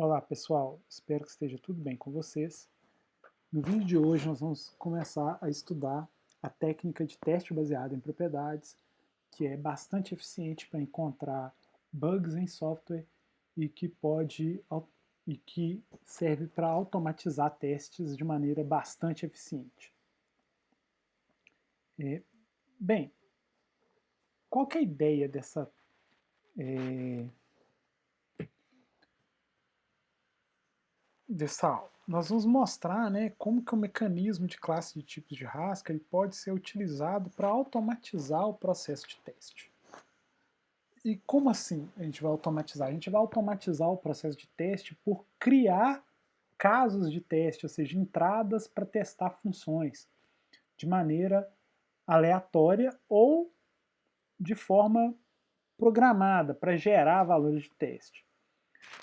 Olá pessoal, espero que esteja tudo bem com vocês. No vídeo de hoje nós vamos começar a estudar a técnica de teste baseado em propriedades, que é bastante eficiente para encontrar bugs em software e que serve para automatizar testes de maneira bastante eficiente. Bem, qual que é a ideia dessa aula? Nós vamos mostrar, como que o mecanismo de classe de tipos de Haskell pode ser utilizado para automatizar o processo de teste. E como assim a gente vai automatizar? A gente vai automatizar o processo de teste por criar casos de teste, ou seja, entradas para testar funções de maneira aleatória ou de forma programada para gerar valores de teste.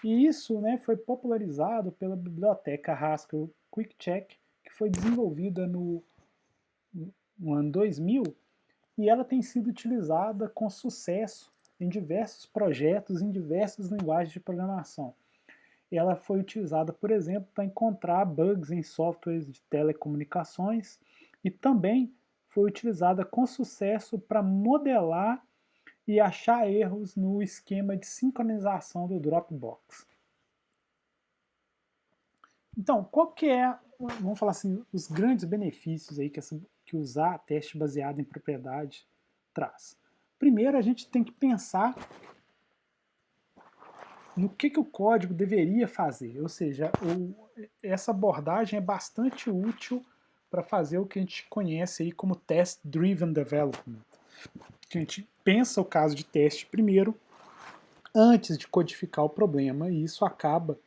E isso foi popularizado pela biblioteca Haskell QuickCheck, que foi desenvolvida no ano 2000, e ela tem sido utilizada com sucesso em diversos projetos, em diversas linguagens de programação. Ela foi utilizada, por exemplo, para encontrar bugs em softwares de telecomunicações e também foi utilizada com sucesso para modelar e achar erros no esquema de sincronização do Dropbox. Então, qual que é, vamos falar assim, os grandes benefícios aí que usar teste baseado em propriedade traz? Primeiro, a gente tem que pensar no que o código deveria fazer, ou seja, essa abordagem é bastante útil para fazer o que a gente conhece aí como Test Driven Development, que a gente pensa o caso de teste primeiro, antes de codificar o problema, e isso acaba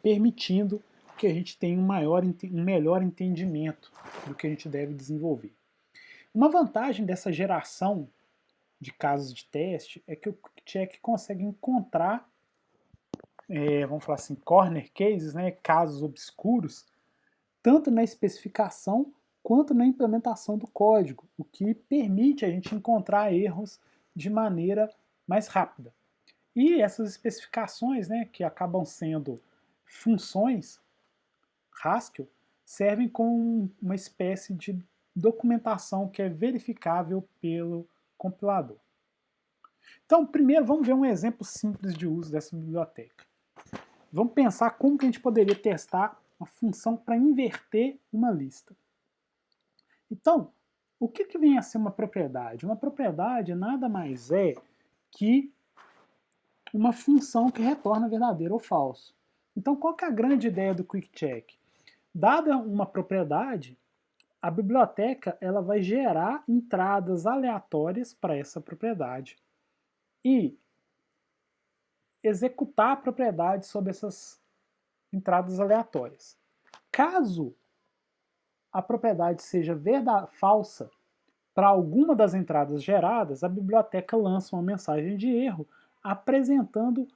permitindo que a gente tenha um melhor entendimento do que a gente deve desenvolver. Uma vantagem dessa geração de casos de teste é que o QuickCheck consegue encontrar, vamos falar assim, corner cases, casos obscuros, tanto na especificação quanto na implementação do código, o que permite a gente encontrar erros de maneira mais rápida. E essas especificações, que acabam sendo funções Haskell, servem como uma espécie de documentação que é verificável pelo compilador. Então, primeiro, vamos ver um exemplo simples de uso dessa biblioteca. Vamos pensar como que a gente poderia testar uma função para inverter uma lista. Então, o que vem a ser uma propriedade? Uma propriedade nada mais é que uma função que retorna verdadeiro ou falso. Então, qual que é a grande ideia do QuickCheck? Dada uma propriedade, a biblioteca ela vai gerar entradas aleatórias para essa propriedade e executar a propriedade sobre essas entradas aleatórias. Caso a propriedade seja falsa para alguma das entradas geradas, a biblioteca lança uma mensagem de erro apresentando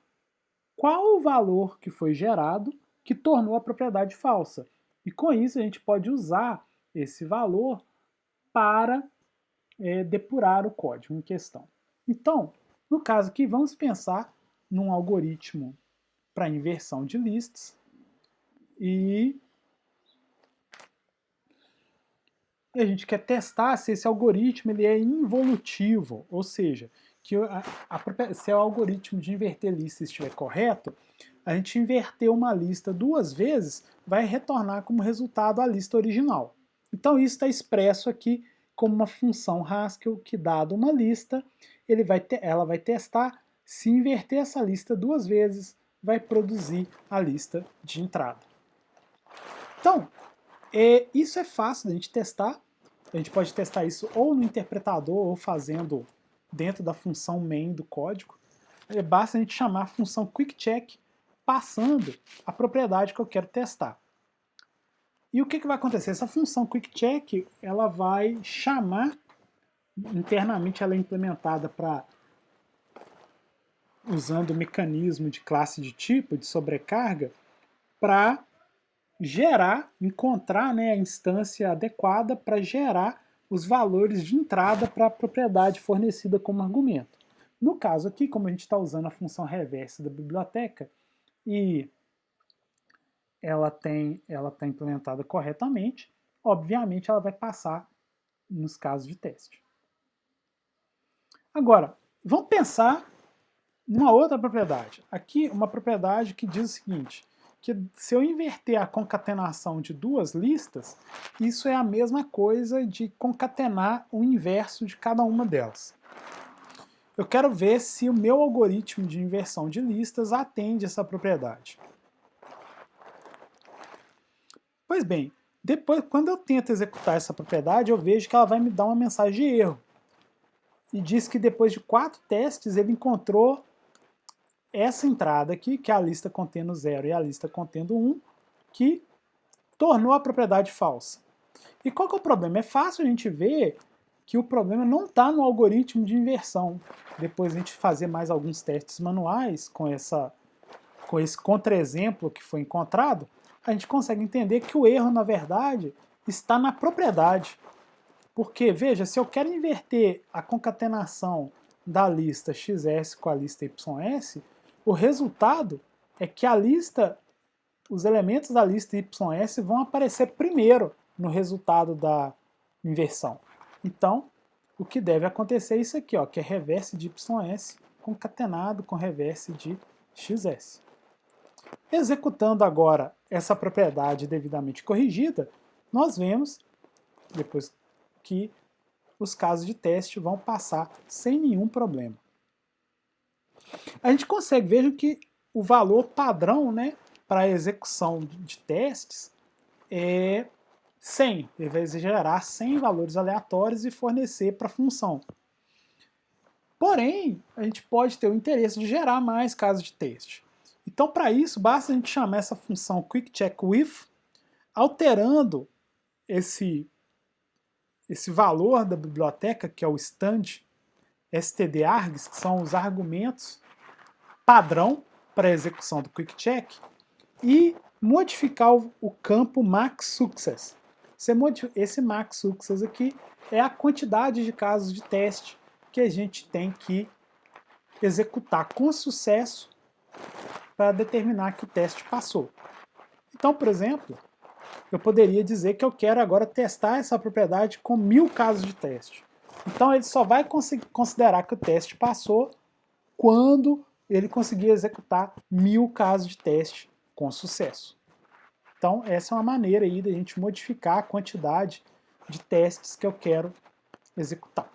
qual o valor que foi gerado que tornou a propriedade falsa. E com isso a gente pode usar esse valor para depurar o código em questão. Então, no caso aqui, vamos pensar num algoritmo para inversão de listas e a gente quer testar se esse algoritmo ele é involutivo, ou seja, que se o algoritmo de inverter listas estiver correto, a gente inverter uma lista duas vezes vai retornar como resultado a lista original. Então isso está expresso aqui como uma função Haskell que, dada uma lista, ela vai testar se inverter essa lista duas vezes, vai produzir a lista de entrada. Então, isso é fácil da gente testar. A gente pode testar isso ou no interpretador ou fazendo dentro da função main do código. Basta a gente chamar a função QuickCheck passando a propriedade que eu quero testar. E o que vai acontecer? Essa função QuickCheck ela vai chamar, internamente ela é implementada usando o mecanismo de classe de tipo, de sobrecarga, para encontrar a instância adequada para gerar os valores de entrada para a propriedade fornecida como argumento. No caso aqui, como a gente está usando a função reverse da biblioteca, e ela está implementada corretamente, obviamente ela vai passar nos casos de teste. Agora, vamos pensar numa outra propriedade. Aqui, uma propriedade que diz o seguinte, que se eu inverter a concatenação de duas listas, isso é a mesma coisa de concatenar o inverso de cada uma delas. Eu quero ver se o meu algoritmo de inversão de listas atende essa propriedade. Pois bem, depois, quando eu tento executar essa propriedade, eu vejo que ela vai me dar uma mensagem de erro. E diz que depois de 4 testes ele encontrou essa entrada aqui, que é a lista contendo 0 e a lista contendo 1, que tornou a propriedade falsa. E qual que é o problema? É fácil a gente ver que o problema não está no algoritmo de inversão. Depois a gente fazer mais alguns testes manuais com esse contra-exemplo que foi encontrado, a gente consegue entender que o erro, na verdade, está na propriedade. Porque, veja, se eu quero inverter a concatenação da lista XS com a lista YS, o resultado é que os elementos da lista YS vão aparecer primeiro no resultado da inversão. Então, o que deve acontecer é isso aqui, ó, que é reverse de YS concatenado com reverse de XS. Executando agora essa propriedade devidamente corrigida, nós vemos, depois que os casos de teste vão passar sem nenhum problema. A gente consegue, vejam que o valor padrão, né, para a execução de testes é 100. Ele vai gerar 100 valores aleatórios e fornecer para a função. Porém, a gente pode ter o interesse de gerar mais casos de teste. Então, para isso, basta a gente chamar essa função QuickCheckWith, alterando esse valor da biblioteca, que é o stand stdargs, que são os argumentos padrão para a execução do QuickCheck, e modificar o campo MaxSuccess. Esse MaxSuccess aqui é a quantidade de casos de teste que a gente tem que executar com sucesso para determinar que o teste passou. Então, por exemplo, eu poderia dizer que eu quero agora testar essa propriedade com 1000 casos de teste. Então ele só vai considerar que o teste passou quando ele conseguir executar 1000 casos de teste com sucesso. Então essa é uma maneira aí da gente modificar a quantidade de testes que eu quero executar.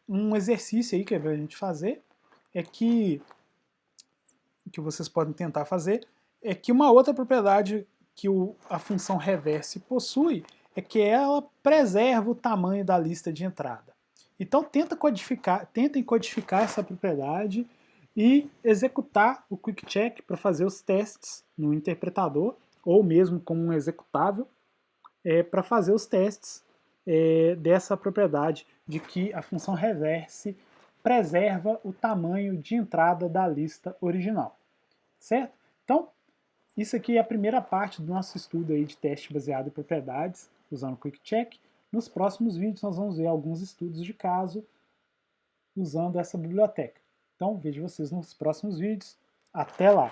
Um exercício aí que a gente fazer é que vocês podem tentar fazer, é que uma outra propriedade que a função reverse possui é que ela preserva o tamanho da lista de entrada. Então tentem codificar essa propriedade e executar o QuickCheck para fazer os testes no interpretador, ou mesmo como um executável, para fazer os testes dessa propriedade de que a função reverse preserva o tamanho de entrada da lista original. Certo? Então, isso aqui é a primeira parte do nosso estudo aí de teste baseado em propriedades, usando o QuickCheck. Nos próximos vídeos nós vamos ver alguns estudos de caso usando essa biblioteca. Então, vejo vocês nos próximos vídeos. Até lá!